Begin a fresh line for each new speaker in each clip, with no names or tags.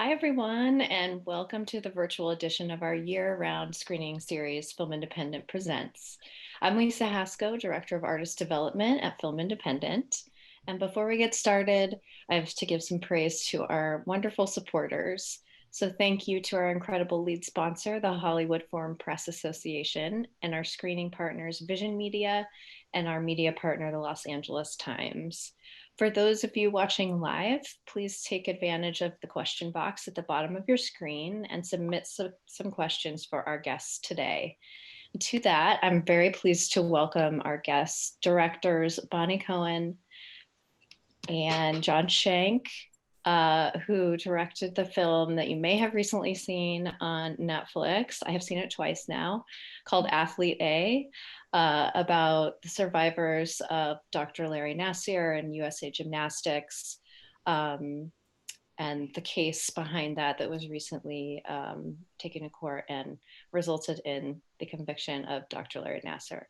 Hi, everyone, and welcome to the virtual edition of our year-round screening series, Film Independent Presents. I'm Lisa Hasko, Director of Artist Development at Film Independent. And before we get started, I have to give some praise to our wonderful supporters. So thank you to our incredible lead sponsor, the Hollywood Foreign Press Association, and our screening partners, Vision Media, and our media partner, the Los Angeles Times. For those of you watching live, please take advantage of the question box at the bottom of your screen and submit some questions for our guests today. To that, I'm very pleased to welcome our guests, directors Bonni Cohen and Jon Shenk, who directed the film that you may have recently seen on Netflix. I have seen it twice now, called Athlete A, about the survivors of Dr. Larry Nassar and USA Gymnastics, and the case behind that was recently taken to court and resulted in the conviction of Dr. Larry Nassar.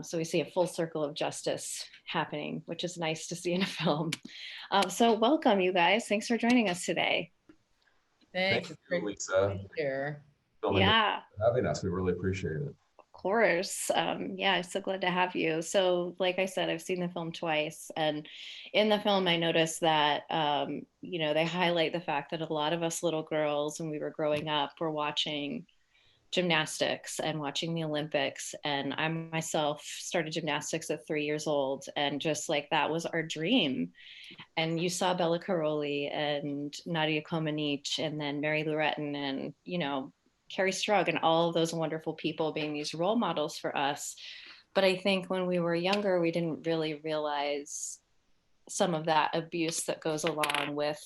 So we see a full circle of justice happening, which is nice to see in a film. So welcome, you guys. Thanks for joining us today.
Thanks.
Thank you, Lisa.
Here.
Yeah.
For having us. We really appreciate it.
Of course. Yeah, I'm so glad to have you. So, like I said, I've seen the film twice. And in the film, I noticed that, they highlight the fact that a lot of us little girls, when we were growing up, were watching gymnastics and watching the Olympics. And I myself started gymnastics at 3 years old. And just like that was our dream. And you saw Bella Caroli and Nadia Comaneci and then Mary Lou Retton and, Carrie Strug and all of those wonderful people being these role models for us. But I think when we were younger, we didn't really realize some of that abuse that goes along with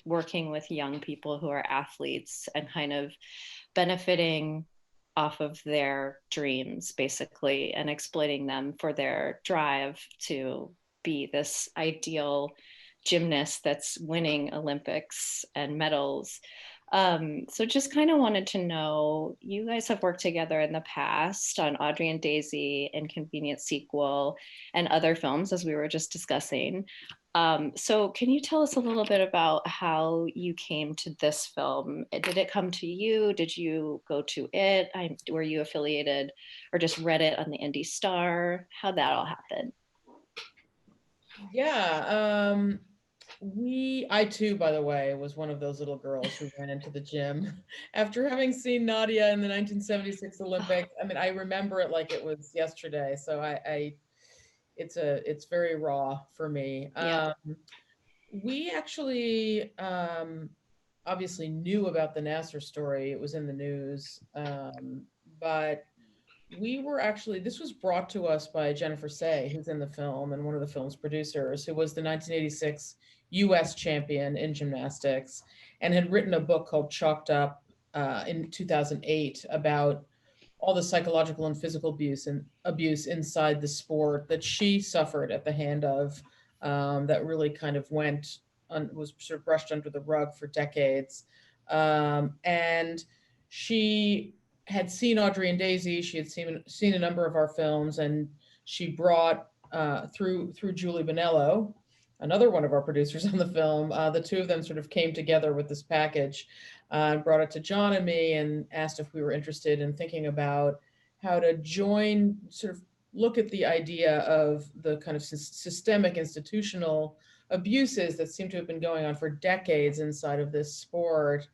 working with young people who are athletes and kind of benefiting off of their dreams, basically, and exploiting them for their drive to be this ideal gymnast that's winning Olympics and medals. So just kind of wanted to know, you guys have worked together in the past on Audrey and Daisy, Inconvenient Sequel, and other films, as we were just discussing. So can you tell us a little bit about how you came to this film? Did it come to you? Did you go to it? Were you affiliated or just read it on the Indie Star? How'd that all happen?
Yeah. I too, by the way, was one of those little girls who ran into the gym after having seen Nadia in the 1976 Olympics. I mean, I remember it like it was yesterday. So it's very raw for me.
Yeah.
We actually obviously knew about the Nassar story. It was in the news. But this was brought to us by Jennifer Say, who's in the film and one of the film's producers, who was the 1986 U.S. champion in gymnastics and had written a book called Chalked Up in 2008 about all the psychological and physical abuse inside the sport that she suffered at the hand of, that really kind of was sort of brushed under the rug for decades. And she had seen Audrey and Daisy. She had seen a number of our films, and she brought through Julie Bonello, another one of our producers on the film. The two of them sort of came together with this package and brought it to Jon and me and asked if we were interested in thinking about how to sort of look at the idea of the kind of systemic institutional abuses that seem to have been going on for decades inside of this sport,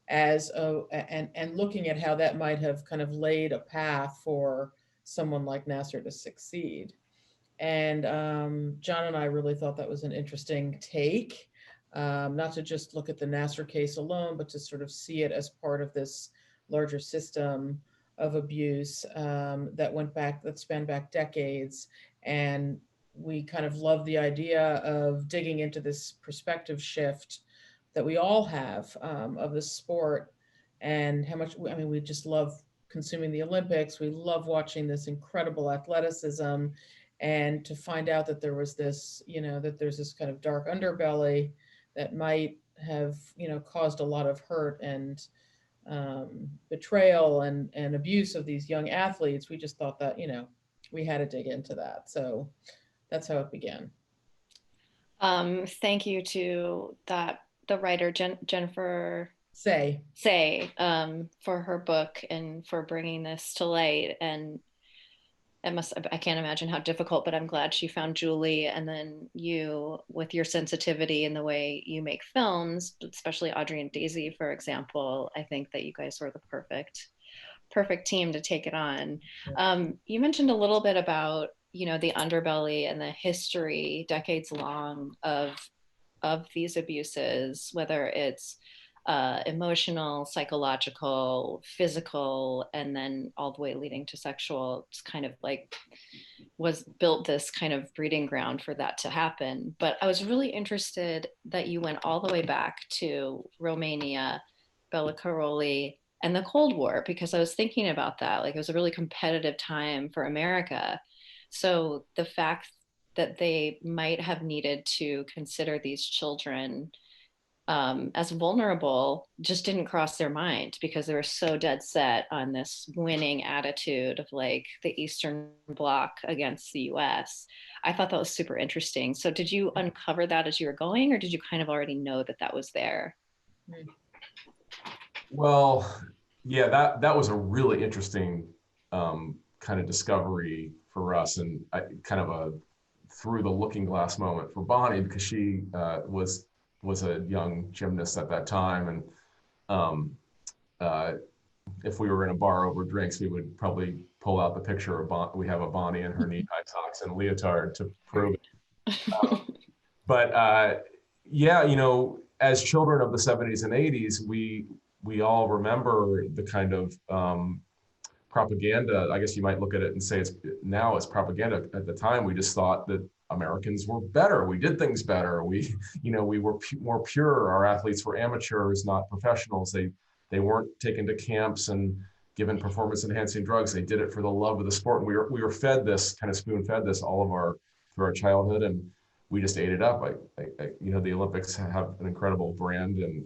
and looking at how that might have kind of laid a path for someone like Nassar to succeed. And Jon and I really thought that was an interesting take, not to just look at the Nassar case alone, but to sort of see it as part of this larger system of abuse that spanned back decades. And we kind of love the idea of digging into this perspective shift that we all have of the sport, and how much, we just love consuming the Olympics. We love watching this incredible athleticism, and to find out that there was this, that there's this kind of dark underbelly that might have, caused a lot of hurt and betrayal and abuse of these young athletes. We just thought that, we had to dig into that. So that's how it began.
Thank you to that the writer Jennifer
Say.
For her book and for bringing this to light. And I can't imagine how difficult, but I'm glad she found Julie, and then you with your sensitivity and the way you make films, especially Audrey and Daisy, for example. I think that you guys were the perfect team to take it on. You mentioned a little bit about, the underbelly and the history, decades long, of these abuses, whether it's emotional, psychological, physical, and then all the way leading to sexual. It's kind of like was built this kind of breeding ground for that to happen. But I was really interested that you went all the way back to Romania, Bela Karolyi, and the Cold War, because I was thinking about that. Like, it was a really competitive time for America. So the fact that they might have needed to consider these children as vulnerable just didn't cross their mind, because they were so dead set on this winning attitude of like the Eastern Bloc against the U.S. I thought that was super interesting. So did you uncover that as you were going, or did you kind of already know that that was there?
Well, yeah, that was a really interesting kind of discovery for us, and kind of a through the looking glass moment for Bonni, because she was a young gymnast at that time, and um, uh, if we were in a bar over drinks, we would probably pull out the picture of we have a Bonni in her knee-high socks and leotard to prove it. But yeah, as children of the 70s and 80s, we all remember the kind of propaganda. I guess you might look at it and say it's propaganda. At the time, we just thought that Americans were better. We did things better. We were more pure. Our athletes were amateurs, not professionals. They weren't taken to camps and given performance enhancing drugs. They did it for the love of the sport. And we were fed this, kind of spoon fed this all of through our childhood, and we just ate it up. The Olympics have an incredible brand, and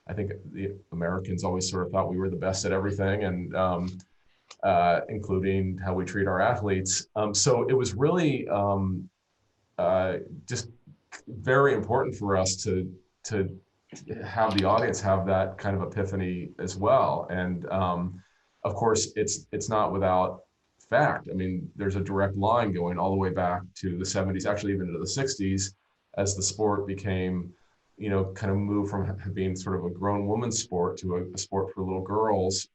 I think the Americans always sort of thought we were the best at everything, and including how we treat our athletes. So it was really just very important for us to have the audience have that kind of epiphany as well. And of course, it's not without fact. I mean, there's a direct line going all the way back to the 70s, actually even into the 60s, as the sport became, kind of moved from being sort of a grown woman's sport to a sport for little girls.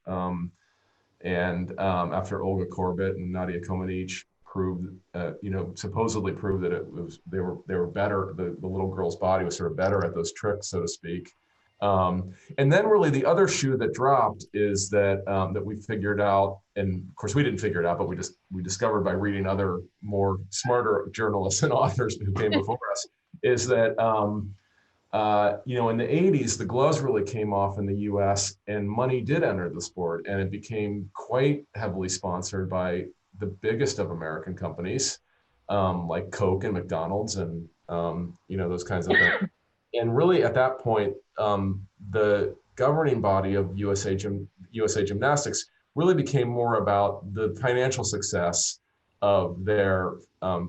After Olga Korbut and Nadia Comaneci proved, supposedly proved that they were better. The little girl's body was sort of better at those tricks, so to speak. And then really the other shoe that dropped is that that we figured out, and of course we didn't figure it out, but we discovered by reading other more smarter journalists and authors who came before us, is that in the 80s, the gloves really came off in the U.S. and money did enter the sport, and it became quite heavily sponsored by the biggest of American companies, like Coke and McDonald's and those kinds of things. And really, at that point, the governing body of USA Gymnastics really became more about the financial success of their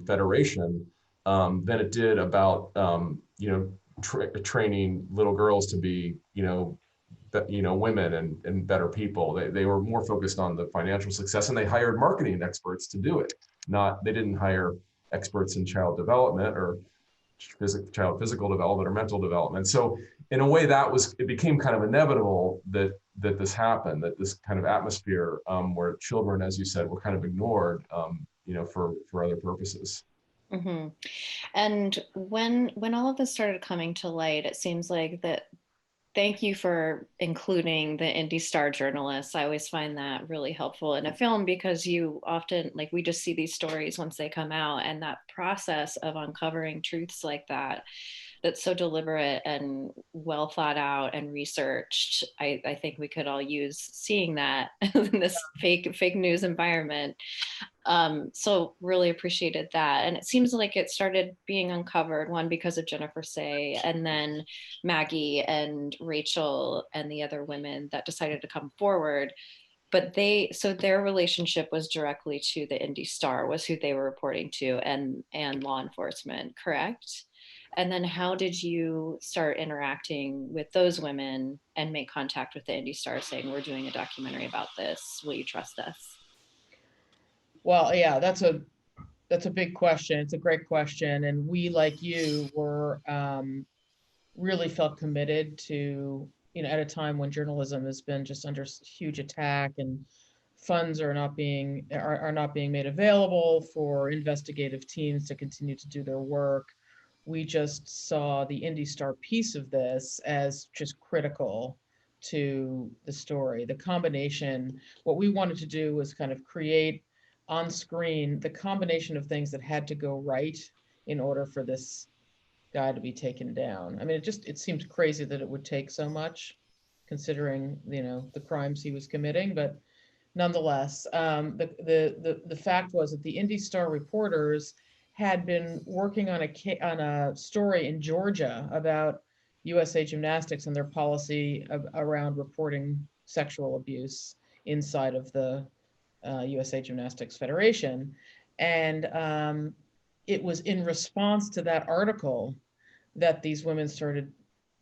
federation than it did about training little girls to be women and better people. They were more focused on the financial success, and they hired marketing experts to do it. They didn't hire experts in child development or child physical development or mental development. So in a way, it became kind of inevitable that this happened, that this kind of atmosphere where children, as you said, were kind of ignored, for other purposes.
Mm-hmm. And when all of this started coming to light, it seems like that. Thank you for including the indie star journalists. I always find that really helpful in a film, because you often, like, we just see these stories once they come out, and that process of uncovering truths like that, that's so deliberate and well thought out and researched. I think we could all use seeing that in this fake news environment. So really appreciated that. And it seems like it started being uncovered, one, because of Jennifer Say, and then Maggie and Rachel and the other women that decided to come forward. But so their relationship was directly to the Indy Star, was who they were reporting to, and law enforcement, correct? And then how did you start interacting with those women and make contact with the Indie Star saying, we're doing a documentary about this, will you trust us?
Well, yeah, that's a big question. It's a great question. And we, like you, were really felt committed to, at a time when journalism has been just under huge attack and funds are not being made available for investigative teams to continue to do their work. We just saw the Indie Star piece of this as just critical to the story. The combination, what we wanted to do was kind of create on screen the combination of things that had to go right in order for this guy to be taken down. I mean, it seemed crazy that it would take so much, considering the crimes he was committing. But nonetheless, the fact was that the Indie Star reporters had been working on a story in Georgia about USA Gymnastics and their policy around reporting sexual abuse inside of the USA Gymnastics Federation, and it was in response to that article that these women started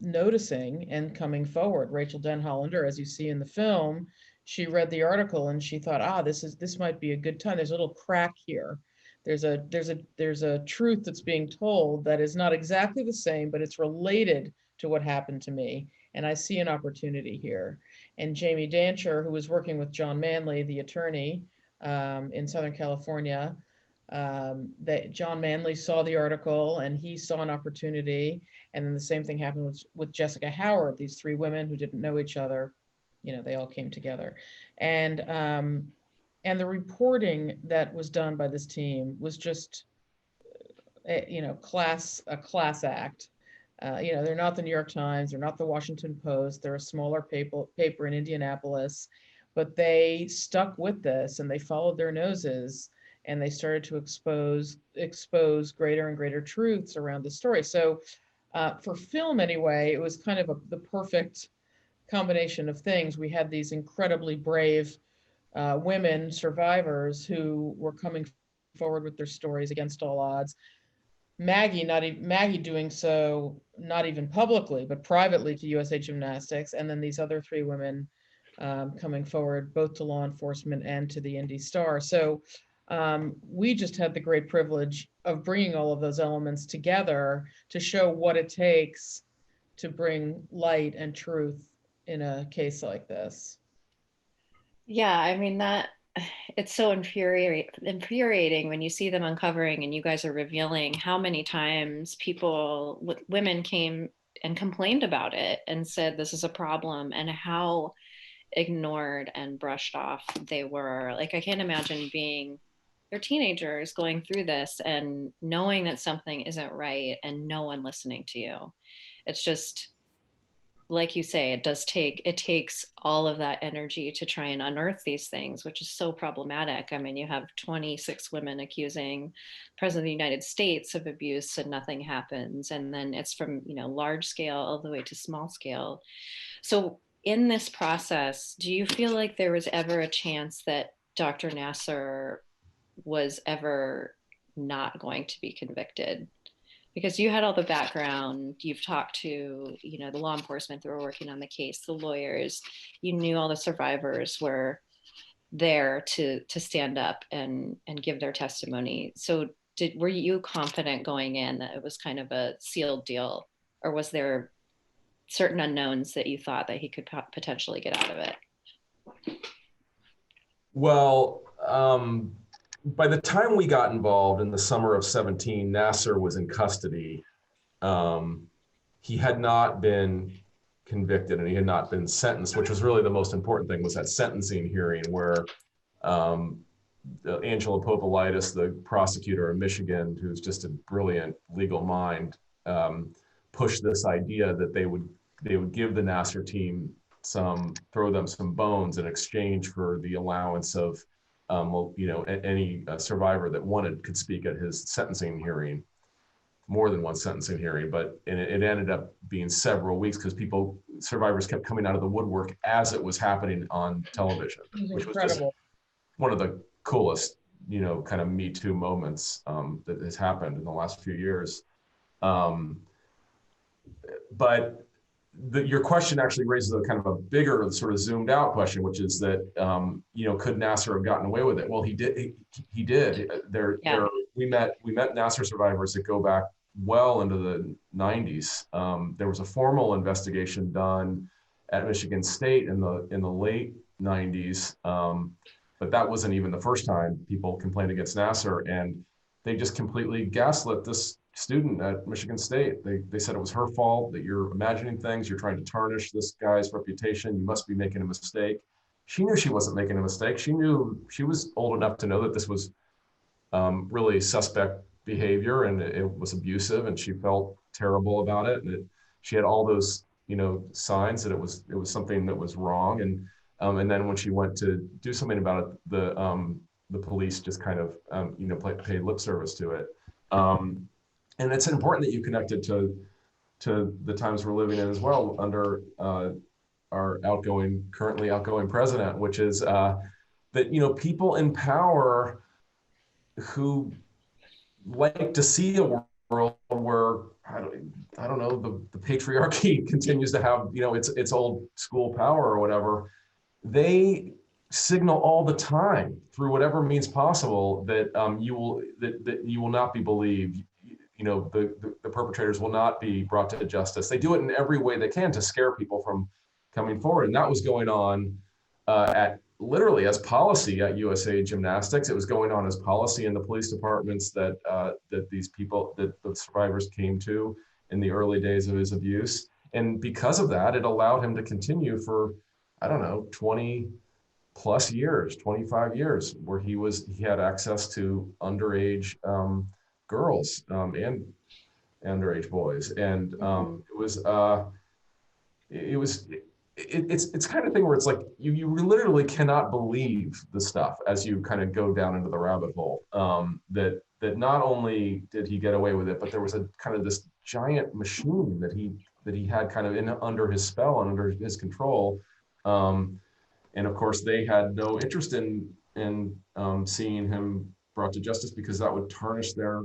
noticing and coming forward. Rachel Denhollander, as you see in the film, she read the article and she thought, this might be a good time. There's a little crack here. There's a truth that's being told that is not exactly the same, but it's related to what happened to me. And I see an opportunity here. And Jamie Dancher, who was working with John Manley, the attorney in Southern California, that John Manley saw the article and he saw an opportunity. And then the same thing happened with Jessica Howard, these three women who didn't know each other. They all came together. And the reporting that was done by this team was just, a class act. They're not the New York Times, they're not the Washington Post, they're a smaller paper in Indianapolis, but they stuck with this and they followed their noses and they started to expose greater and greater truths around the story. So for film anyway, it was kind of the perfect combination of things. We had these incredibly brave women survivors who were coming forward with their stories against all odds. Maggie doing so not even publicly but privately to USA Gymnastics, and then these other three women coming forward both to law enforcement and to the Indie Star. So we just had the great privilege of bringing all of those elements together to show what it takes to bring light and truth in a case like this.
Yeah, I mean that it's so infuriating when you see them uncovering and you guys are revealing how many times women came and complained about it and said this is a problem, and how ignored and brushed off they were. Like, I can't imagine being they're teenagers going through this and knowing that something isn't right and no one listening to you. It's just, like you say, it takes all of that energy to try and unearth these things, which is so problematic. I mean, you have 26 women accusing President of the United States of abuse and nothing happens. And then it's from, large scale all the way to small scale. So in this process, do you feel like there was ever a chance that Dr. Nasser was ever not going to be convicted? Because you had all the background, you've talked to, the law enforcement that were working on the case, the lawyers, you knew all the survivors were there to stand up and give their testimony. So were you confident going in that it was kind of a sealed deal, or was there certain unknowns that you thought that he could potentially get out of it?
Well, by the time we got involved in the summer of 17, Nasser was in custody. He had not been convicted and he had not been sentenced, which was really the most important thing, was that sentencing hearing where Angela Popolitis, the prosecutor in Michigan, who's just a brilliant legal mind, pushed this idea that they would give the Nasser team throw them some bones in exchange for the allowance of any survivor that could speak at his sentencing hearing, more than one sentencing hearing. But it ended up being several weeks because survivors kept coming out of the woodwork as it was happening on television, which was just one of the coolest, kind of Me Too moments that has happened in the last few years. Um, but your question actually raises a kind of a bigger sort of zoomed out question, which is that, could Nasser have gotten away with it? Well, he did. He did.
Yeah.
We met Nasser survivors that go back well into the 90s. There was a formal investigation done at Michigan State in the late 90s, but that wasn't even the first time people complained against Nasser, and they just completely gaslit this student at Michigan State. They said it was her fault, that you're imagining things, you're trying to tarnish this guy's reputation, you must be making a mistake. She knew she wasn't making a mistake. She knew, she was old enough to know that this was really suspect behavior, and it was abusive, and she felt terrible about it. And she had all those, signs that it was something that was wrong. And then when she went to do something about it, the police just kind of, paid lip service to it. And it's important that you connected to the times we're living in as well under our currently outgoing president, which is that, people in power who like to see a world where I don't know, the patriarchy continues to have, its old school power or whatever. They signal all the time through whatever means possible that you will not be believed. The perpetrators will not be brought to justice. They do it in every way they can to scare people from coming forward. And that was going on at literally as policy at USA Gymnastics. It was going on as policy in the police departments that these people, that the survivors came to in the early days of his abuse. And because of that, it allowed him to continue for, I don't know, 20 plus years, 25 years, where he had access to underage girls and underage boys. And it's kind of thing where it's like you literally cannot believe the stuff as you kind of go down into the rabbit hole. That not only did he get away with it, but there was a kind of this giant machine that he had kind of under his spell and under his control. And of course, they had no interest in seeing him brought to justice, because that would tarnish their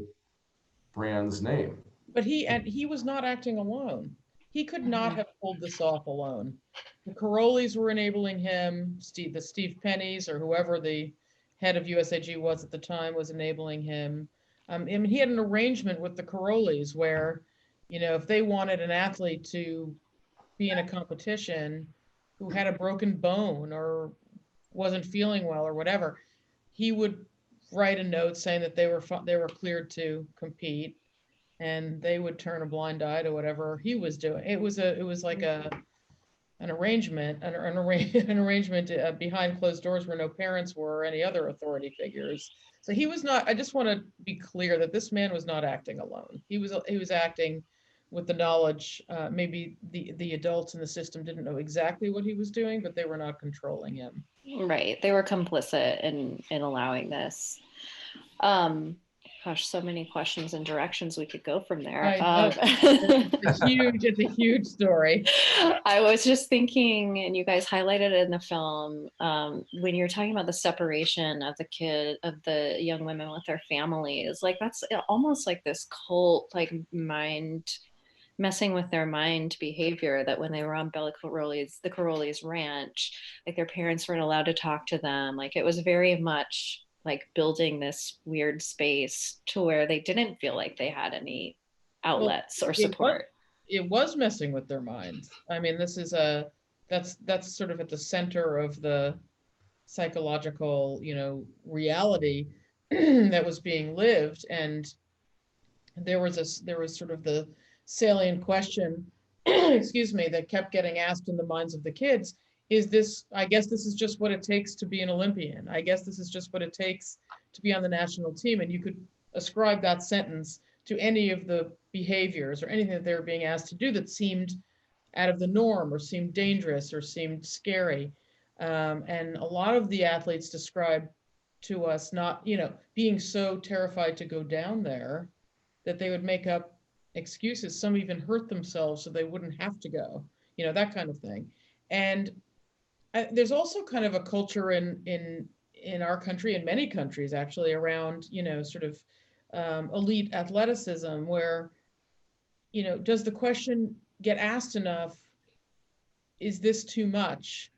brand's name.
But he was not acting alone. He could not have pulled this off alone. The Carolis were enabling him. The Steve Pennies, or whoever the head of USAG was at the time, was enabling him. I mean, he had an arrangement with the Carolis where, if they wanted an athlete to be in a competition who had a broken bone or wasn't feeling well or whatever, he would write a note saying that they were cleared to compete, and they would turn a blind eye to whatever he was doing. It was like an arrangement behind closed doors where no parents were or any other authority figures. So he was not. I just want to be clear that this man was not acting alone. He was acting with the knowledge. Maybe the adults in the system didn't know exactly what he was doing, but they were not controlling him.
Right. They were complicit in allowing this. Gosh, so many questions and directions we could go from there.
It's a huge story.
I was just thinking, and you guys highlighted it in the film, when you're talking about the separation of the young women with their families, like that's almost like this cult, like messing with their mind behavior, that when they were on the Carolis ranch, like their parents weren't allowed to talk to them. Like it was very much like building this weird space to where they didn't feel like they had any outlets or support.
It was messing with their minds. I mean, that's sort of at the center of the psychological, reality that was being lived. And there was sort of the salient question, excuse me, that kept getting asked in the minds of the kids. I guess this is just what it takes to be an Olympian. I guess this is just what it takes to be on the national team. And you could ascribe that sentence to any of the behaviors or anything that they were being asked to do that seemed out of the norm or seemed dangerous or seemed scary. And a lot of the athletes described to us not, being so terrified to go down there that they would make up excuses. Some even hurt themselves so they wouldn't have to go, that kind of thing. And there's also kind of a culture in our country, in many countries actually, around, sort of elite athleticism, where does the question get asked enough? Is this too much?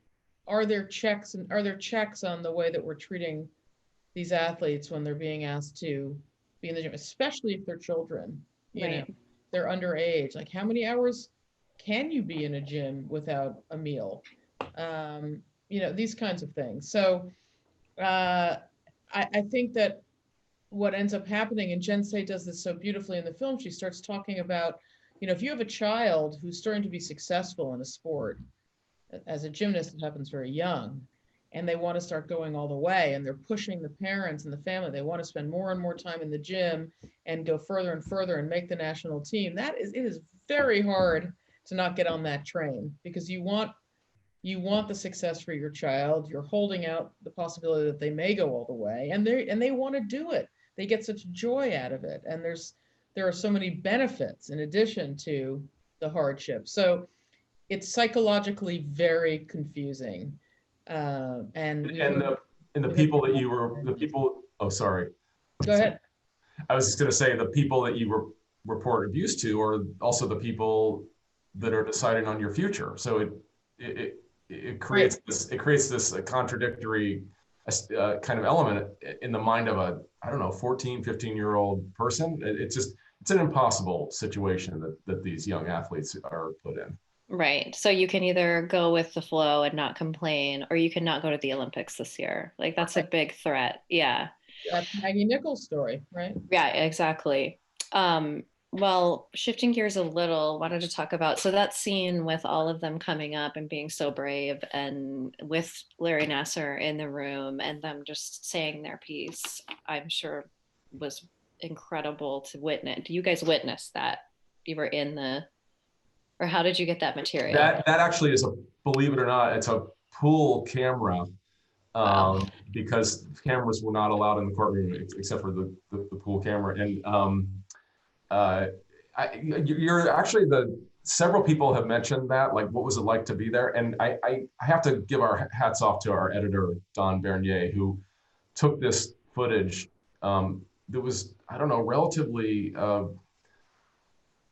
Are there checks on the way that we're treating these athletes when they're being asked to be in the gym, especially if they're children,
Right.
they're underage. Like, how many hours can you be in a gym without a meal? These kinds of things. So I think that what ends up happening, and Jen Say does this so beautifully in the film, she starts talking about, if you have a child who's starting to be successful in a sport, as a gymnast, it happens very young, and they want to start going all the way, and they're pushing the parents and the family. They want to spend more and more time in the gym and go further and further and make the national team. It is very hard to not get on that train, because you want the success for your child. You're holding out the possibility that they may go all the way, and they want to do it. They get such joy out of it, and there are so many benefits in addition to the hardship. So it's psychologically very confusing. And
the people that you were the people. Oh, sorry.
Go ahead.
I was just going to say the people that you report abuse to are also the people that are deciding on your future. So it creates this contradictory kind of element in the mind of a, I don't know, 14, 15-year-old person. It's an impossible situation that these young athletes are put in.
Right. So you can either go with the flow and not complain, or you can not go to the Olympics this year. Like, that's a big threat. Yeah.
That's Maggie Nichols' story, right?
Yeah, exactly. Well, shifting gears a little, wanted to talk about, so that scene with all of them coming up and being so brave, and with Larry Nassar in the room and them just saying their piece, I'm sure was incredible to witness. Do you guys witness that? You were or how did you get that material?
That actually is believe it or not, it's a pool camera.
Wow.
Because cameras were not allowed in the courtroom except for the pool camera. And you're actually several people have mentioned that, like, what was it like to be there? And I have to give our hats off to our editor, Don Bernier, who took this footage that was, I don't know, relatively,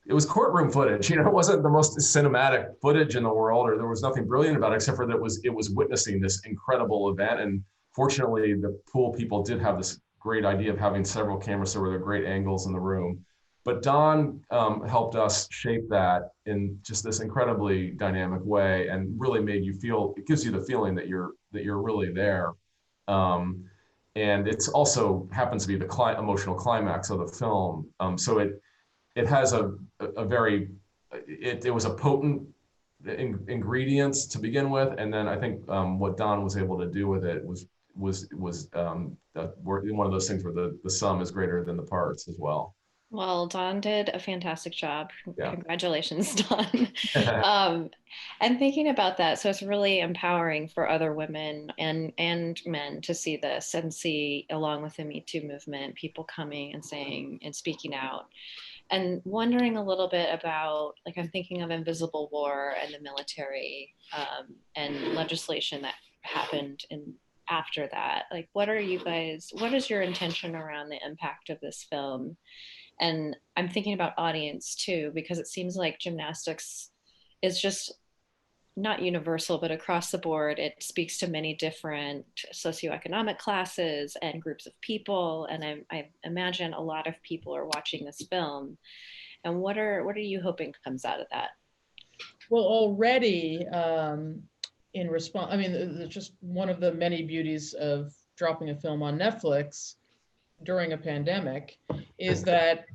it was courtroom footage. It wasn't the most cinematic footage in the world, or there was nothing brilliant about it, except for that it was witnessing this incredible event. And fortunately, the pool people did have this great idea of having several cameras, so there were great angles in the room. But Don helped us shape that in just this incredibly dynamic way, and really made you feel. It gives you the feeling that you're really there. And it's also happens to be the emotional climax of the film. So it has a very, it was a potent ingredients to begin with, and then I think what Don was able to do with it was one of those things where the sum is greater than the parts as well.
Well, Don did a fantastic job.
Yeah.
Congratulations, Don. And thinking about that, so it's really empowering for other women and men to see this and see, along with the Me Too movement, people coming and saying and speaking out. And wondering a little bit about, like, I'm thinking of invisible war and the military and legislation that happened after that. Like, what is your intention around the impact of this film? And I'm thinking about audience too, because it seems like gymnastics is just not universal, but across the board, it speaks to many different socioeconomic classes and groups of people. And I imagine a lot of people are watching this film. And what are you hoping comes out of that?
Well, already in response, I mean, it's just one of the many beauties of dropping a film on Netflix during a pandemic is that,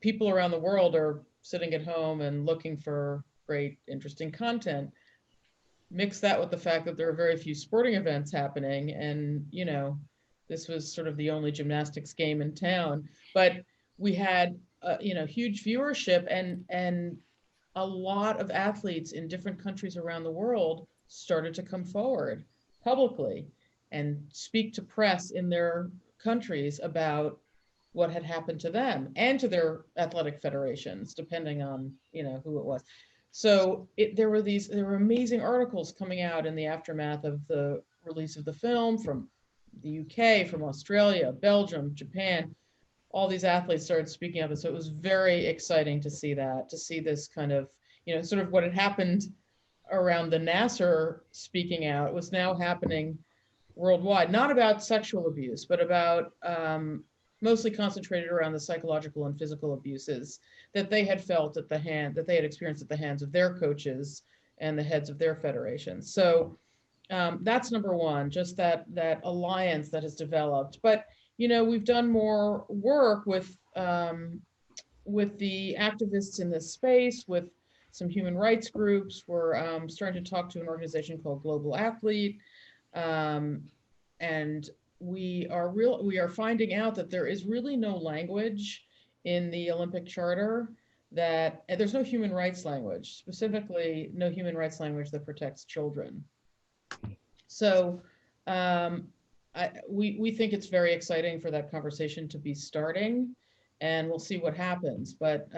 people around the world are sitting at home and looking for great, interesting content. Mix that with the fact that there are very few sporting events happening, and this was sort of the only gymnastics game in town, but we had huge viewership, and a lot of athletes in different countries around the world started to come forward publicly and speak to press in their countries about what had happened to them and to their athletic federations, depending on who it was. So there were amazing articles coming out in the aftermath of the release of the film from the UK, from Australia, Belgium, Japan, all these athletes started speaking up. And so it was very exciting to see that, to see this kind of, sort of what had happened around the Nassar speaking out was now happening worldwide, not about sexual abuse, but about mostly concentrated around the psychological and physical abuses that they had felt that they had experienced at the hands of their coaches and the heads of their federations. So that's number one, just that alliance that has developed. But we've done more work with the activists in this space, with some human rights groups. We're starting to talk to an organization called Global Athlete, and we are finding out that there is really no language in the Olympic Charter and there's no human rights language, specifically no human rights language that protects children. So we think it's very exciting for that conversation to be starting, and we'll see what happens. But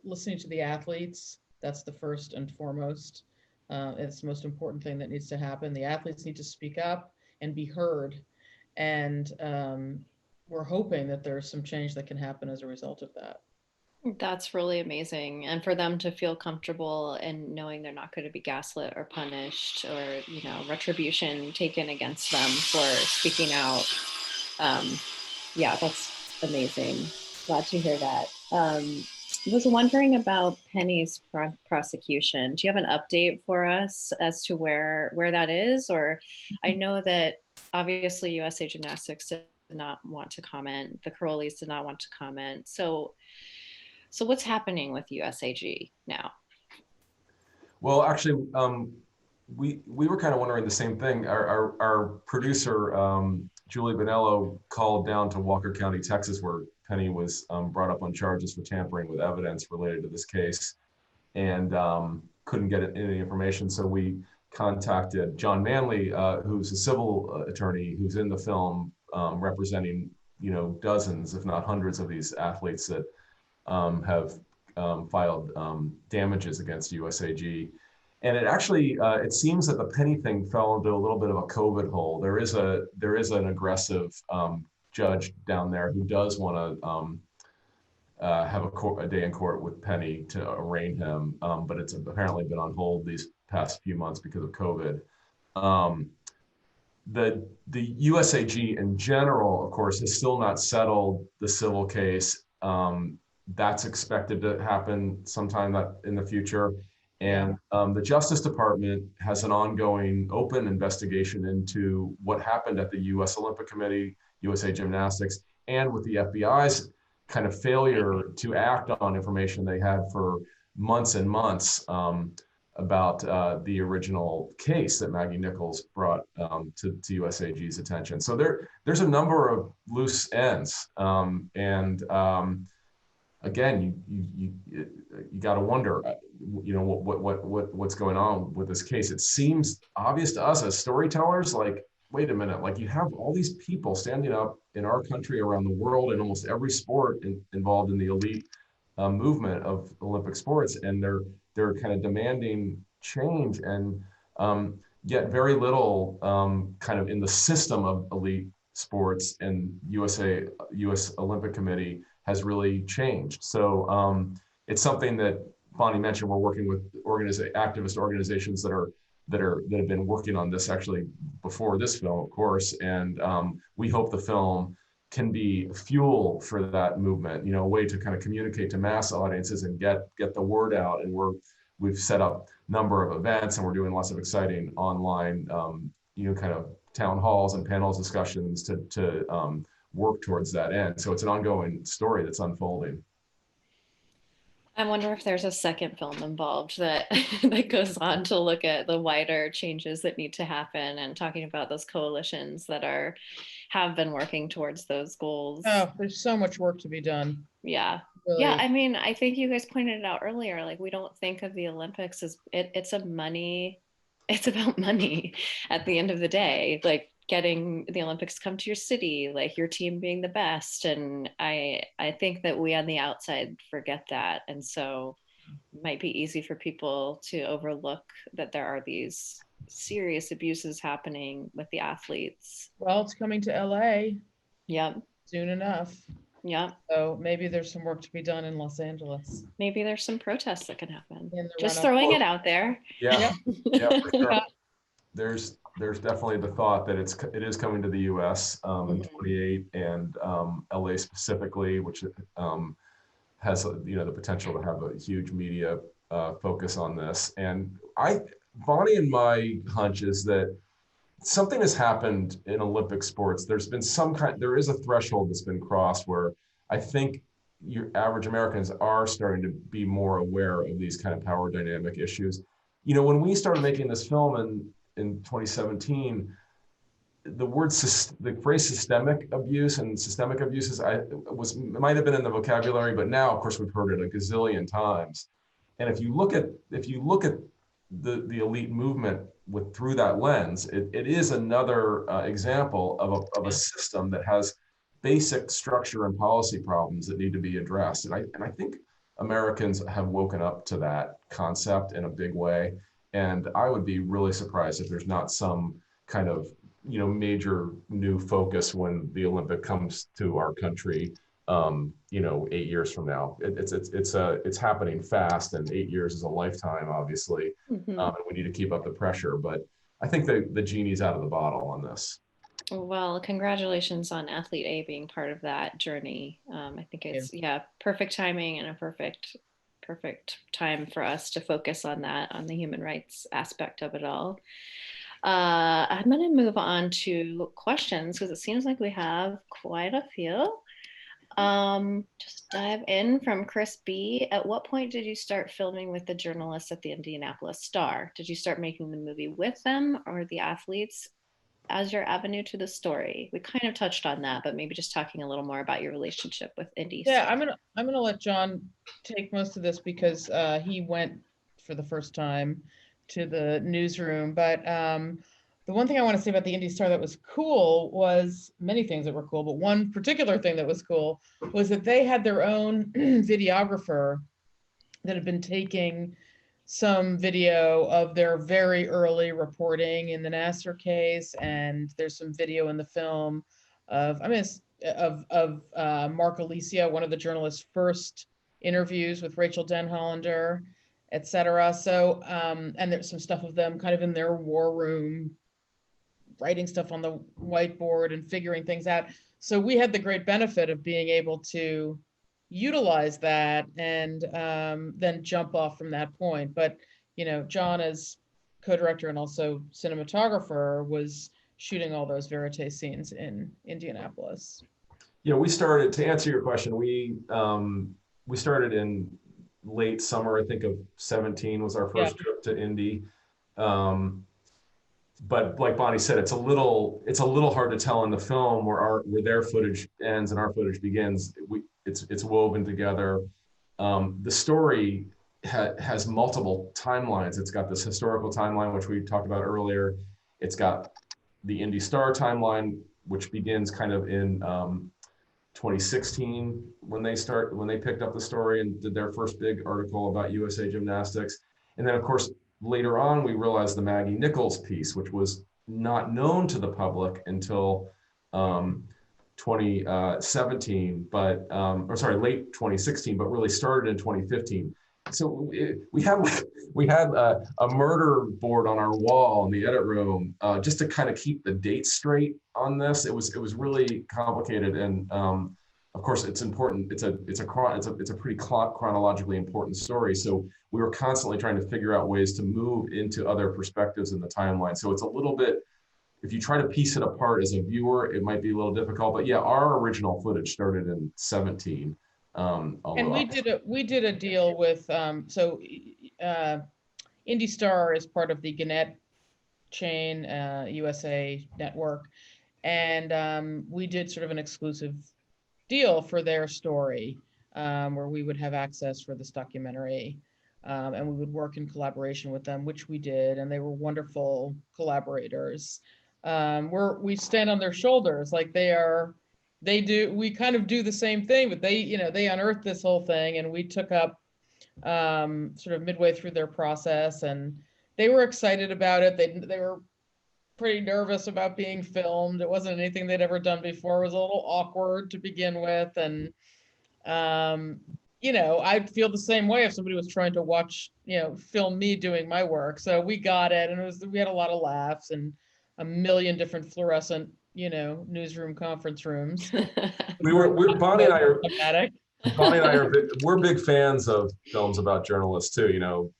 listening to the athletes, that's the first and foremost. It's the most important thing that needs to happen. The athletes need to speak up and be heard. And we're hoping that there's some change that can happen as a result of that.
That's really amazing. And for them to feel comfortable and knowing they're not going to be gaslit or punished or, retribution taken against them for speaking out. Yeah, that's amazing. Glad to hear that. Was wondering about Penny's prosecution. Do you have an update for us as to where that is? Or I know that obviously USA Gymnastics did not want to comment. The Carolis did not want to comment. So what's happening with USAG now?
Well, actually, we were kind of wondering the same thing. Our producer, Julie Bonello, called down to Walker County, Texas, where Penny was brought up on charges for tampering with evidence related to this case, and couldn't get any information. So we contacted John Manley, who's a civil attorney who's in the film, representing dozens, if not hundreds, of these athletes that have filed damages against USAG. And it actually, it seems that the Penny thing fell into a little bit of a COVID hole. There is an aggressive judge down there who does want to have a day in court with Penny to arraign him, but it's apparently been on hold these past few months because of COVID. The USAG in general, of course, has still not settled the civil case. That's expected to happen sometime in the future. And the Justice Department has an ongoing open investigation into what happened at the U.S. Olympic Committee, USA Gymnastics, and with the FBI's kind of failure to act on information they had for months and months about the original case that Maggie Nichols brought to USAG's attention. So there's a number of loose ends, again, you got to wonder, what's going on with this case. It seems obvious to us as storytellers, like, wait a minute, like you have all these people standing up in our country, around the world, in almost every sport involved in the elite movement of Olympic sports, and they're kind of demanding change, and yet very little kind of in the system of elite sports and U.S. Olympic Committee has really changed. So it's something that Bonni mentioned. We're working with activist organizations that have been working on this actually before this film, of course. And we hope the film can be fuel for that movement, a way to kind of communicate to mass audiences and get the word out. And we've set up a number of events, and we're doing lots of exciting online, kind of town halls and panels discussions to work towards that end. So it's an ongoing story that's unfolding.
I wonder if there's a second film involved that goes on to look at the wider changes that need to happen and talking about those coalitions that have been working towards those goals.
Oh, there's so much work to be done.
Yeah.
Really.
Yeah. I mean, I think you guys pointed it out earlier, like we don't think of the Olympics as it's about money at the end of the day, like getting the Olympics to come to your city, like your team being the best. And I think that we on the outside forget that. And so it might be easy for people to overlook that there are these serious abuses happening with the athletes.
Well, it's coming to LA.
Yep.
Soon enough.
Yeah.
So maybe there's some work to be done in Los Angeles
Maybe there's some protests that can happen.
in the
Just
run-up.
throwing it out there.
Yeah, yeah, for sure.
Yeah.
There's definitely the thought that it is coming to the U.S. In
Mhm.
28 and LA specifically, which has the potential to have a huge media focus on this. And Bonnie and my hunch is that something has happened in Olympic sports. There is a threshold that's been crossed where I think your average Americans are starting to be more aware of these kind of power dynamic issues. When we started making this film in 2017, the phrase systemic abuse and systemic abuses might have been in the vocabulary, but now of course we've heard it a gazillion times. And if you look at the elite movement through that lens, it is another example of a system that has basic structure and policy problems that need to be addressed. And I think Americans have woken up to that concept in a big way. And I would be really surprised if there's not some kind of major new focus when the Olympic comes to our country 8 years from now. It's happening fast, and 8 years is a lifetime, obviously.
Mhm.
And we need to keep up the pressure. But I think the genie's out of the bottle on this.
Well, congratulations on Athlete A being part of that journey. I think it's perfect timing and a perfect time for us to focus on that, on the human rights aspect of it all. I'm going to move on to questions because it seems like we have quite a few. Just dive in from Chris B. At what point did you start filming with the journalists at the Indianapolis Star? Did you start making the movie with them or the athletes as your avenue to the story? We kind of touched on that, but maybe just talking a little more about your relationship with Indy.
Yeah, I'm gonna let Jon take most of this because he went for the first time to the newsroom. But the one thing I want to say about the Indy Star that was cool was many things that were cool, but one particular thing that was cool was that they had their own videographer that had been taking some video of their very early reporting in the Nassar case, and there's some video in the film of Mark Alicia, one of the journalist's first interviews with Rachel Denhollander, etc. So, and there's some stuff of them kind of in their war room, writing stuff on the whiteboard and figuring things out. So we had the great benefit of being able to utilize that and then jump off from that point. But, Jon as co-director and also cinematographer was shooting all those verite scenes in Indianapolis.
We started, to answer your question, we started in late summer, I think of 17 was our first trip to Indy. But like Bonnie said, it's a little hard to tell in the film where their footage ends and our footage begins. It's woven together. The story has multiple timelines. It's got this historical timeline, which we talked about earlier. It's got the Indy Star timeline, which begins kind of in 2016 when they picked up the story and did their first big article about USA Gymnastics. And then, of course, later on, we realized the Maggie Nichols piece, which was not known to the public until 2017, late 2016, but really started in 2015. So we had a murder board on our wall in the edit room just to kind of keep the dates straight on this. It was really complicated, and of course it's important. It's a pretty chronologically important story. So we were constantly trying to figure out ways to move into other perspectives in the timeline. So it's a little bit, if you try to piece it apart as a viewer, it might be a little difficult. But yeah, our original footage started in 17.
And we did a deal with Indy Star is part of the Gannett chain, USA network, and we did sort of an exclusive deal for their story, where we would have access for this documentary, and we would work in collaboration with them, which we did, and they were wonderful collaborators. We stand on their shoulders, like we kind of do the same thing, but they unearthed this whole thing, and we took up sort of midway through their process, and they were excited about it. They were pretty nervous about being filmed. It wasn't anything they'd ever done before. It was a little awkward to begin with. And, I'd feel the same way if somebody was trying to watch, film me doing my work. So we got it. And we had a lot of laughs and a million different fluorescent, newsroom conference rooms.
Bonnie and I are,
Dramatic.
we're big fans of films about journalists too,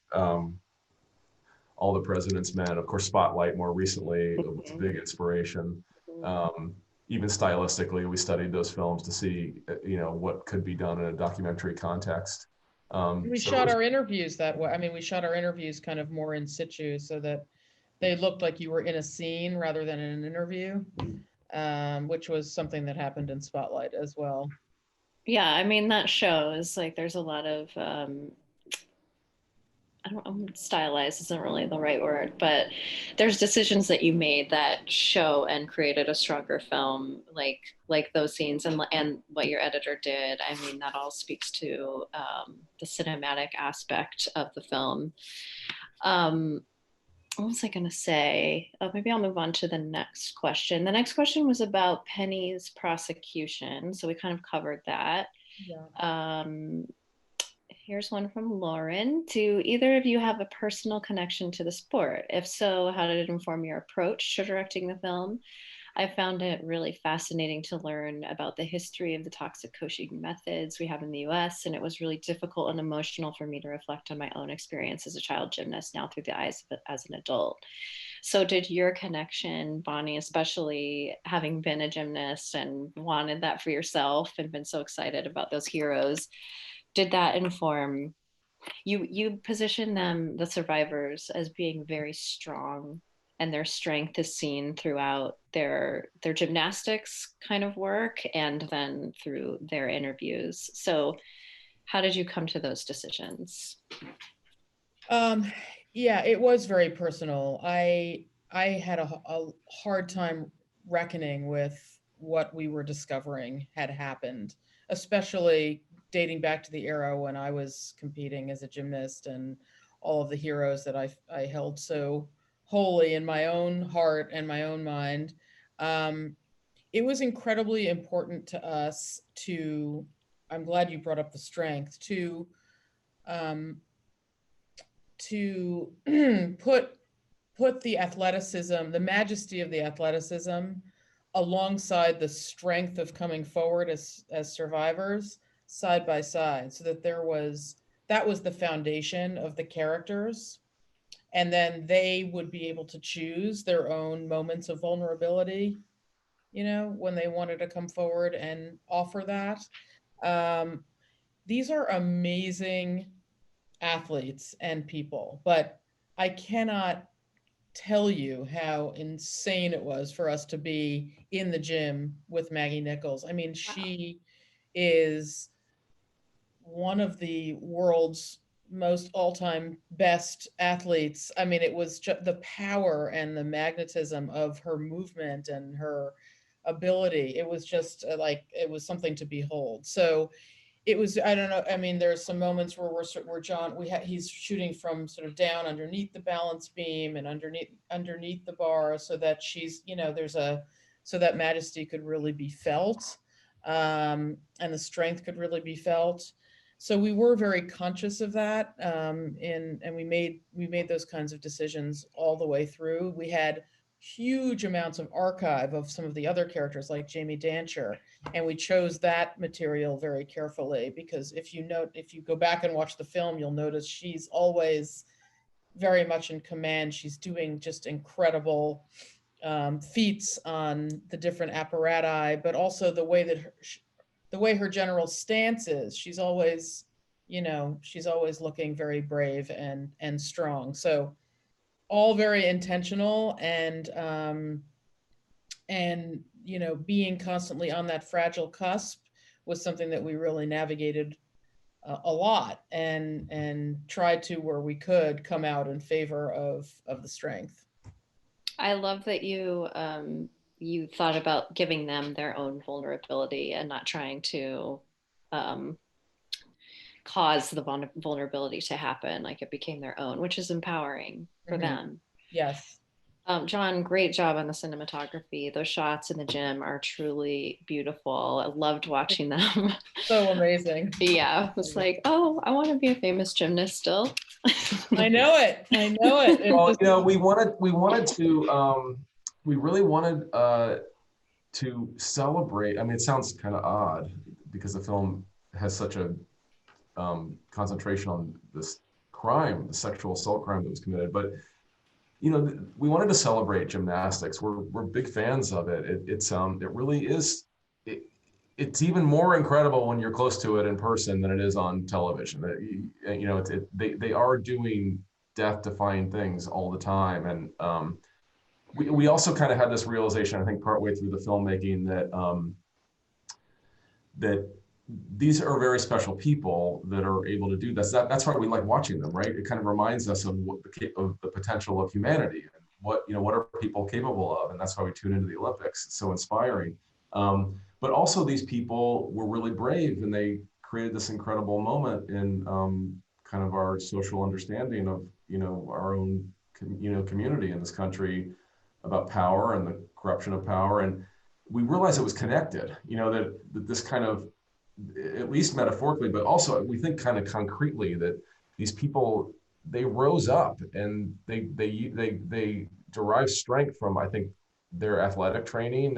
All the President's Men, of course, Spotlight more recently was a big inspiration. Even stylistically, we studied those films to see, what could be done in a documentary context.
We shot our interviews that way. I mean, we shot our interviews kind of more in situ so that they looked like you were in a scene rather than in an interview, which was something that happened in Spotlight as well.
Yeah, I mean, that shows like there's a lot of I don't know, stylized isn't really the right word, but there's decisions that you made that show and created a stronger film, like those scenes and what your editor did. I mean, that all speaks to the cinematic aspect of the film. What was I going to say? Maybe I'll move on to the next question. The next question was about Penny's prosecution, so we kind of covered that.
Yeah.
Here's one from Lauren. Do either of you have a personal connection to the sport? If so, how did it inform your approach to directing the film? I found it really fascinating to learn about the history of the toxic coaching methods we have in the U.S., and it was really difficult and emotional for me to reflect on my own experience as a child gymnast now through the eyes of it as an adult. So did your connection, Bonni, especially having been a gymnast and wanted that for yourself and been so excited about those heroes, did that inform you position them, the survivors, as being very strong, and their strength is seen throughout their gymnastics kind of work and then through their interviews. So how did you come to those decisions?
Yeah, it was very personal. I had a hard time reckoning with what we were discovering had happened, especially dating back to the era when I was competing as a gymnast and all of the heroes that I held so wholly in my own heart and my own mind. It was incredibly important to us to, I'm glad you brought up the strength, um, to put the athleticism, the majesty of the athleticism alongside the strength of coming forward as survivors side by side, so that that was the foundation of the characters, and then they would be able to choose their own moments of vulnerability, when they wanted to come forward and offer that. These are amazing athletes and people, but I cannot tell you how insane it was for us to be in the gym with Maggie Nichols. I mean, she is one of the world's most all-time best athletes. I mean, it was just the power and the magnetism of her movement and her ability. It was just like, it was something to behold. So it was, I don't know, I mean, there's some moments where Jon, he's shooting from sort of down underneath the balance beam and underneath the bar, so that she's, so that majesty could really be felt, and the strength could really be felt. So we were very conscious of that, and we made those kinds of decisions all the way through. We had huge amounts of archive of some of the other characters like Jamie Dancher, and we chose that material very carefully, because if you go back and watch the film, you'll notice she's always very much in command. She's doing just incredible feats on the different apparati, but also the way that the way her general stance is. She's always looking very brave and strong. So all very intentional, and being constantly on that fragile cusp was something that we really navigated a lot, and tried to, where we could, come out in favor of the strength.
I love that you thought about giving them their own vulnerability and not trying to cause the vulnerability to happen. Like, it became their own, which is empowering for them.
Yes.
John, great job on the cinematography. Those shots in the gym are truly beautiful. I loved watching them.
So amazing.
Yeah, it's like, oh, I want to be a famous gymnast still.
I know it. I know it.
Well, we really wanted to celebrate. I mean, it sounds kind of odd because the film has such a concentration on this crime, the sexual assault crime that was committed. But we wanted to celebrate gymnastics. We're big fans of it. It really is. It's even more incredible when you're close to it in person than it is on television. They are doing death-defying things all the time, and we also kind of had this realization, I think, partway through the filmmaking that these are very special people that are able to do this. That's why we like watching them, right? It kind of reminds us of of the potential of humanity and what are people capable of, and that's why we tune into the Olympics. It's so inspiring. But also, these people were really brave, and they created this incredible moment in kind of our social understanding of our own community in this country about power and the corruption of power, and we realized it was connected. That this kind of, at least metaphorically, but also we think kind of concretely, that these people, they rose up and they derive strength from, I think, their athletic training,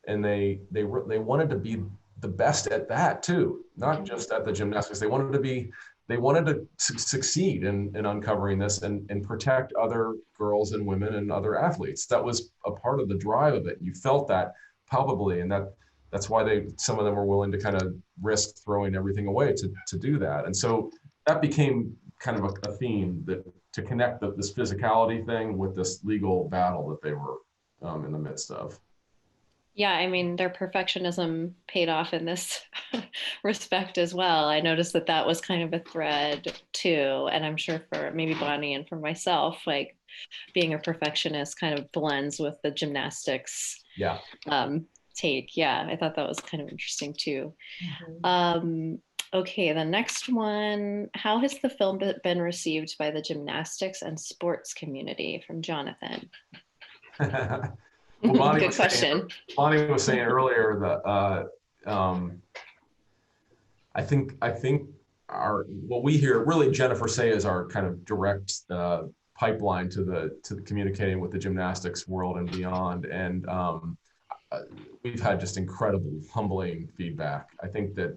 and they wanted to be the best at that too, not just at the gymnastics. They wanted to succeed in uncovering this and protect other girls and women and other athletes. That was a part of the drive of it. You felt that palpably, and that's why some of them were willing to kind of risk throwing everything away to do that. And so that became kind of a theme, that to connect this physicality thing with this legal battle that they were in the midst of.
Yeah, I mean, their perfectionism paid off in this respect as well. I noticed that that was kind of a thread too. And I'm sure for maybe Bonnie and for myself, like being a perfectionist kind of blends with the gymnastics
Yeah.
take. Yeah, I thought that was kind of interesting too.
Mhm.
Okay, the next one. How has the film been received by the gymnastics and sports community, from Jonathan?
Well,
Good question.
Bonnie was saying earlier that I think what we hear, really, Jennifer Say is our kind of direct pipeline to the communicating with the gymnastics world and beyond, and we've had just incredible, humbling feedback. I think the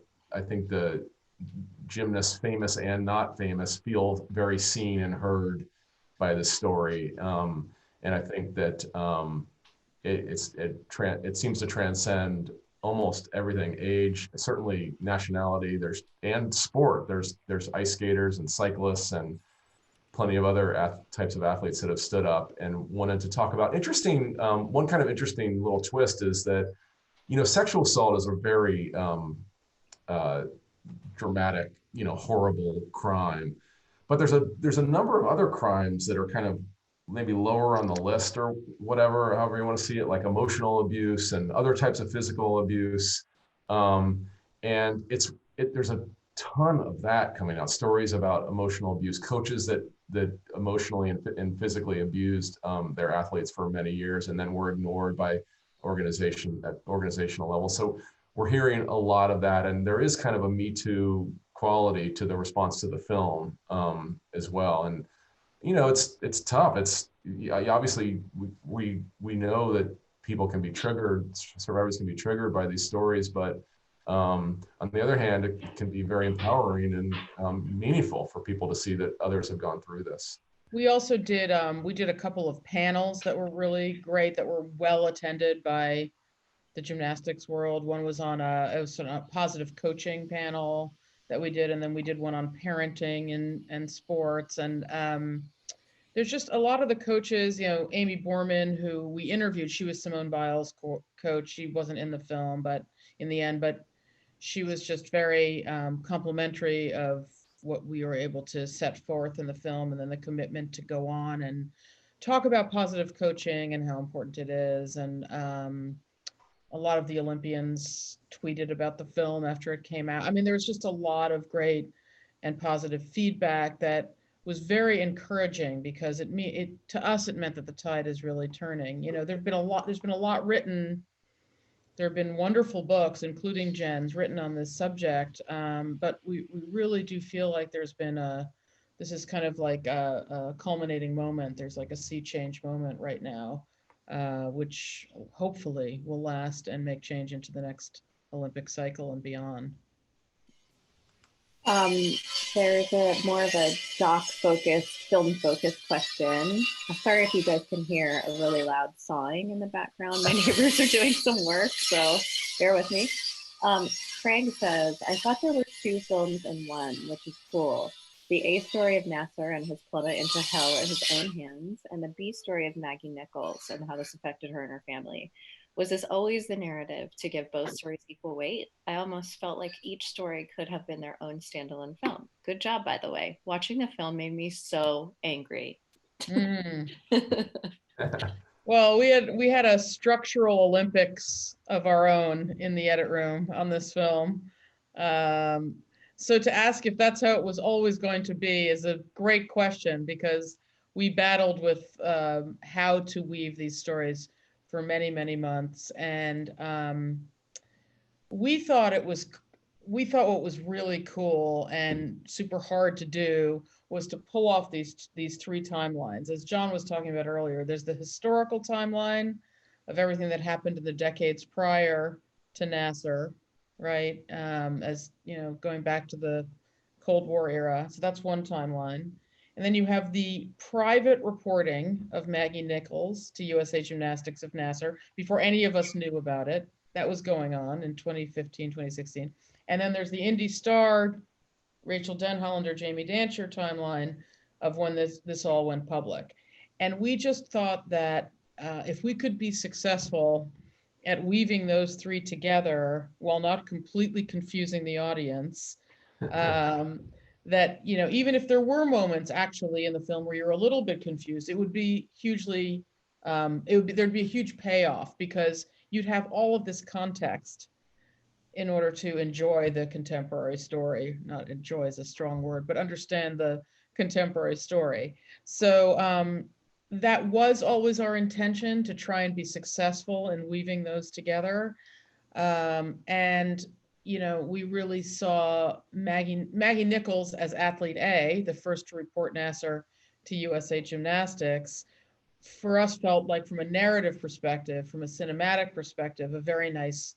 gymnasts, famous and not famous, feel very seen and heard by this story, and I think that it seems to transcend almost everything: age, certainly nationality, and sport. There's ice skaters and cyclists and plenty of other types of athletes that have stood up and wanted to talk about one kind of interesting little twist is that sexual assault is a very dramatic, horrible crime, but there's a number of other crimes that are kind of maybe lower on the list, or whatever, however you want to see it, like emotional abuse and other types of physical abuse. And there's a ton of that coming out, stories about emotional abuse, coaches that emotionally and physically abused their athletes for many years, and then were ignored by organizational level. So we're hearing a lot of that, and there is kind of a Me Too quality to the response to the film as well. And it's tough. Obviously we know that people can be triggered, survivors can be triggered by these stories, but on the other hand, it can be very empowering and meaningful for people to see that others have gone through this.
We also did a couple of panels that were really great, that were well attended by the gymnastics world. One was it was a positive coaching panel that we did, and then we did one on parenting and sports. And there's just a lot of the coaches, Amy Borman, who we interviewed, she was Simone Biles' coach. She wasn't in the film, but in the end, but she was just very complimentary of what we were able to set forth in the film, and then the commitment to go on and talk about positive coaching and how important it is. And a lot of the Olympians tweeted about the film after it came out. I mean, there was just a lot of great and positive feedback that was very encouraging, because to us, it meant that the tide is really turning. There's been a lot written. There have been wonderful books, including Jen's, written on this subject. But we really do feel like this is kind of like a culminating moment. There's like a sea change moment right now, which hopefully will last and make change into the next Olympic cycle and beyond.
Um, there's more of a doc-focused, film-focused question. I'm sorry if you guys can hear a really loud sawing in the background. My neighbors are doing some work, so bear with me. Craig says, I thought there were two films in one, which is cool. The A story of Nasser and his plummet into hell at his own hands, and the B story of Maggie Nichols and how this affected her and her family. Was this always the narrative, to give both stories equal weight? I almost felt like each story could have been their own standalone film. Good job, by the way. Watching the film made me so angry.
Mm. Well, we had a structural Olympics of our own in the edit room on this film. So to ask if that's how it was always going to be is a great question, because we battled with how to weave these stories for many, many months. And we thought what was really cool and super hard to do was to pull off these three timelines. As Jon was talking about earlier, there's the historical timeline of everything that happened in the decades prior to Nasser, right? As going back to the Cold War era. So that's one timeline. And then you have the private reporting of Maggie Nichols to USA Gymnastics of Nasser before any of us knew about it. That was going on in 2015, 2016. And then there's the Indy Star, Rachel Denhollander, Jamie Dancher timeline of when this all went public. And we just thought that if we could be successful at weaving those three together while not completely confusing the audience, that even if there were moments actually in the film where you're a little bit confused, it would be hugely there'd be a huge payoff, because you'd have all of this context in order to enjoy the contemporary story. Not enjoy is a strong word, but understand the contemporary story. So that was always our intention, to try and be successful in weaving those together. And we really saw Maggie Nichols as athlete A, the first to report Nasser to USA Gymnastics. For us, felt like, from a narrative perspective, from a cinematic perspective, a very nice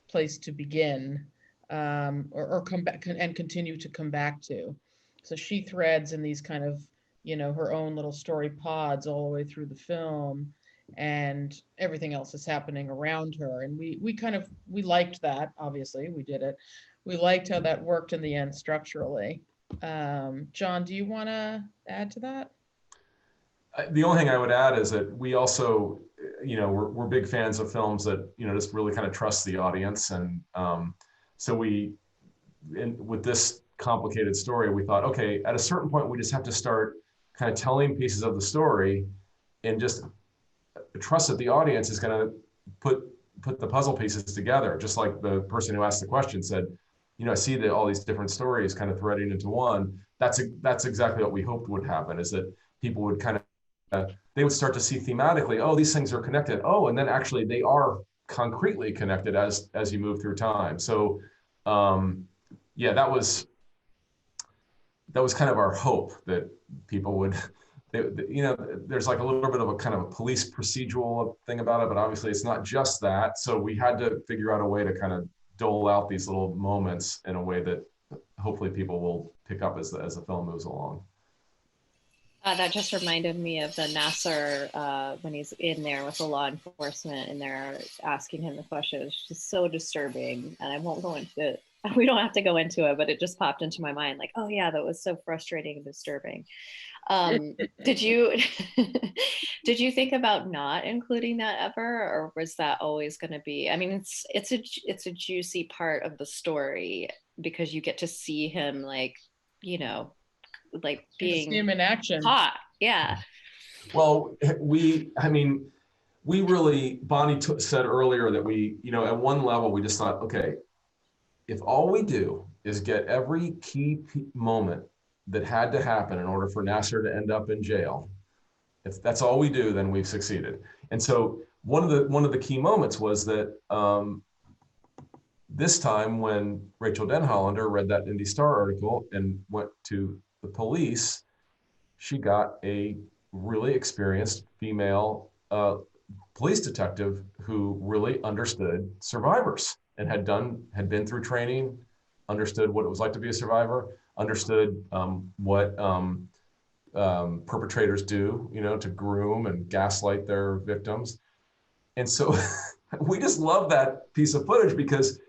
place to begin, or come back and continue to come back to. So she threads in these kind of, her own little story pods all the way through the film, and everything else is happening around her. And we liked that. Obviously, we did it. We liked how that worked in the end structurally. Jon, do you want to add to that?
The only thing I would add is that we also, we're big fans of films that, just really kind of trust the audience. And so with this complicated story, we thought, okay, at a certain point, we just have to start kind of telling pieces of the story and just trust that the audience is going to put the puzzle pieces together. Just like the person who asked the question said, I see that all these different stories kind of threading into one. That's exactly what we hoped would happen, is that people would kind of, they would start to see thematically, oh, these things are connected. Oh, and then actually they are concretely connected as you move through time. So yeah, that was kind of our hope, that people would, there's like a little bit of a kind of a police procedural thing about it, but obviously it's not just that. So we had to figure out a way to kind of dole out these little moments in a way that hopefully people will pick up as the film moves along.
That just reminded me of the Nasser, when he's in there with the law enforcement and they're asking him the question. It's just so disturbing, and I won't go into it. We don't have to go into it, but it just popped into my mind, like, oh yeah, that was so frustrating and disturbing. Did you think about not including that ever, or was that always going to be? I mean, it's a juicy part of the story, because you get to see him, like being
see him in action.
Hot, yeah.
Well, we really, Bonni said earlier that we, at one level, we just thought, okay, if all we do is get every key moment that had to happen in order for Nasser to end up in jail. If that's all we do, then we've succeeded. And so one of the key moments was that this time when Rachel Denhollander read that Indy Star article and went to the police, she got a really experienced female police detective who really understood survivors and had been through training, understood what it was like to be a survivor, understood what perpetrators do, to groom and gaslight their victims. And so we just love that piece of footage because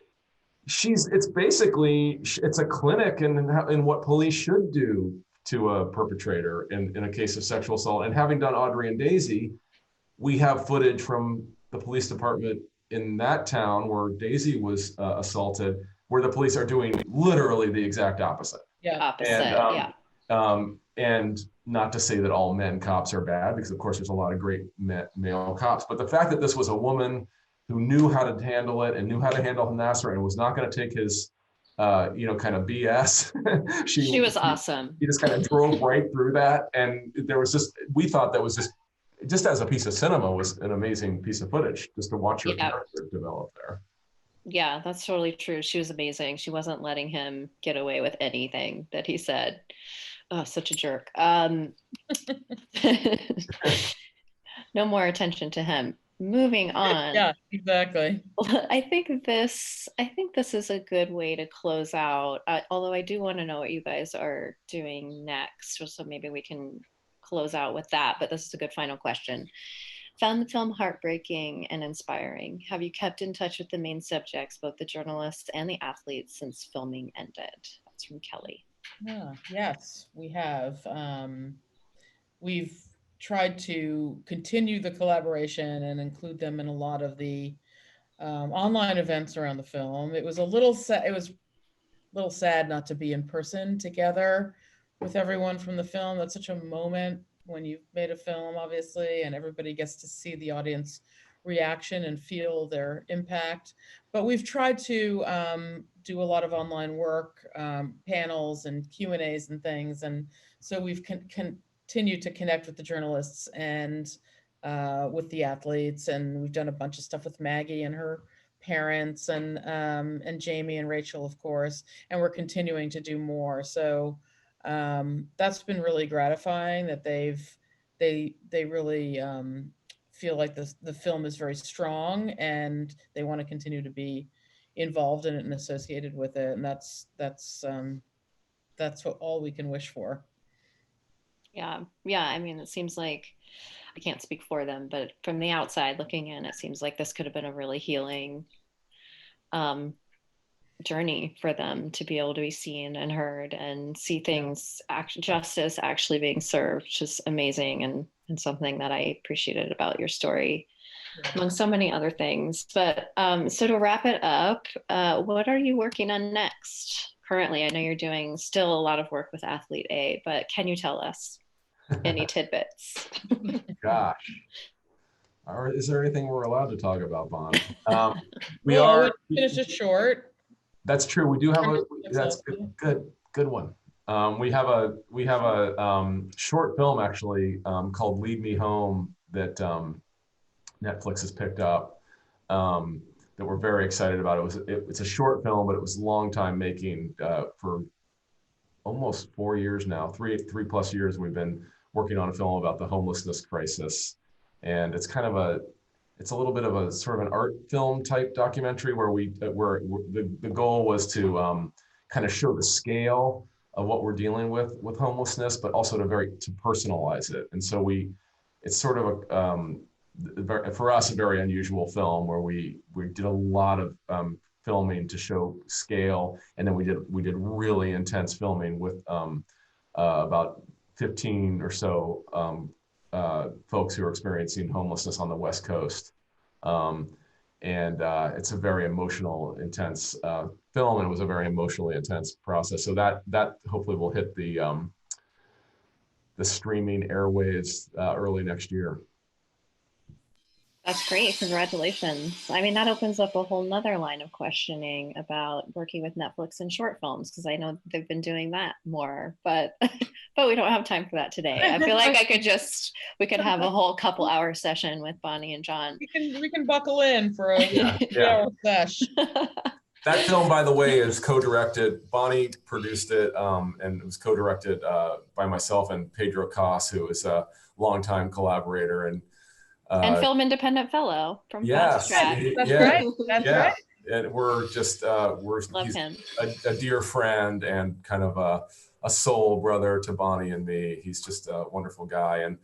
it's a clinic in what police should do to a perpetrator in a case of sexual assault. And having done Audrey and Daisy, we have footage from the police department in that town where Daisy was assaulted, where the police are doing literally the exact opposite.
Yeah. Opposite,
and not to say that all men cops are bad, because of course there's a lot of great male cops, but the fact that this was a woman who knew how to handle it and knew how to handle Nasser and was not going to take his, kind of BS.
she was awesome.
He just kind of drove right through that. And we thought that was just as a piece of cinema was an amazing piece of footage, just to watch her character develop there.
Yeah, that's totally true. She was amazing. She wasn't letting him get away with anything that he said. Oh, such a jerk. No more attention to him. Moving on.
Yeah, exactly.
I think this is a good way to close out. Although I do want to know what you guys are doing next, so maybe we can close out with that. But this is a good final question. Found the film heartbreaking and inspiring. Have you kept in touch with the main subjects, both the journalists and the athletes, since filming ended? That's from Kelly.
Yeah, yes, we have. We've tried to continue the collaboration and include them in a lot of the online events around the film. It was a little sad not to be in person together with everyone from the film. That's such a moment when you've made a film, obviously, and everybody gets to see the audience reaction and feel their impact. But we've tried to do a lot of online work, panels and Q&As and things. And so we've continued to connect with the journalists and with the athletes. And we've done a bunch of stuff with Maggie and her parents and Jamie and Rachel, of course. And we're continuing to do more. So that's been really gratifying that they really feel like the film is very strong and they want to continue to be involved in it and associated with it. And that's what all we can wish for.
Yeah. I mean, it seems like, I can't speak for them, but from the outside looking in, it seems like this could have been a really healing journey for them to be able to be seen and heard and see things, justice actually being served, which is amazing and something that I appreciated about your story, among so many other things. But so to wrap it up, what are you working on next currently? I know you're doing still a lot of work with Athlete A, but can you tell us any tidbits?
Gosh. Is there anything we're allowed to talk about, Bonni?
Finish it short.
That's true. We do have that's good one. We have a short film actually called Lead Me Home that Netflix has picked up that we're very excited about. It's a short film, but it was a long time making for almost 4 years now, three plus years. We've been working on a film about the homelessness crisis, and it's kind of it's a little bit of a sort of an art film type documentary where the goal was to kind of show the scale of what we're dealing with homelessness, but also to personalize it. And so it's sort of for us, a very unusual film where we did a lot of filming to show scale. And then we did really intense filming with about 15 or so folks who are experiencing homelessness on the West Coast. It's a very emotional, intense film, and it was a very emotionally intense process. So that hopefully will hit the streaming airwaves early next year.
That's great. Congratulations. I mean, that opens up a whole nother line of questioning about working with Netflix and short films, because I know they've been doing that more, but but we don't have time for that today. I feel like we could have a whole couple hour session with Bonni and Jon.
We can buckle in for a hour sesh.
That film, by the way, is co-directed. Bonni produced it, and it was co-directed by myself and Pedro Cos, who is a longtime collaborator and
Film Independent Fellow from
yes,
Fast Track.
That's right. That's right.
And we're just
Love him.
a dear friend and kind of a soul brother to Bonni and me. He's just a wonderful guy, and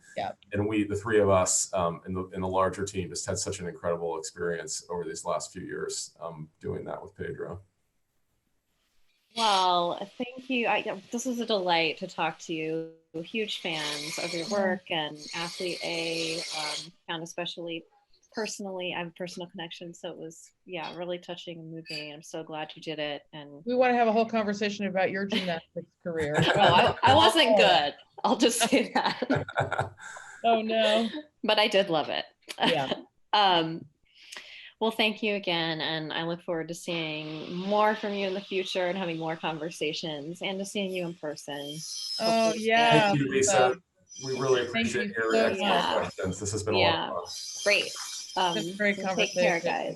we, the three of us in the larger team, just had such an incredible experience over these last few years doing that with Pedro.
Well, thank you. This was a delight to talk to you. Huge fans of your work, and Athlete A, found especially personally, I have a personal connection. So it was, really touching and moving. I'm so glad you did it. And
we want to have a whole conversation about your gymnastics career.
I wasn't good. I'll just say that.
Oh no.
But I did love it.
Yeah.
Well, thank you again. And I look forward to seeing more from you in the future and having more conversations and to seeing you in person.
Oh, yeah.
Thank you, Lisa. We really appreciate your excellent questions. This has been a lot of fun.
Great.
Great conversation.
Take care, guys.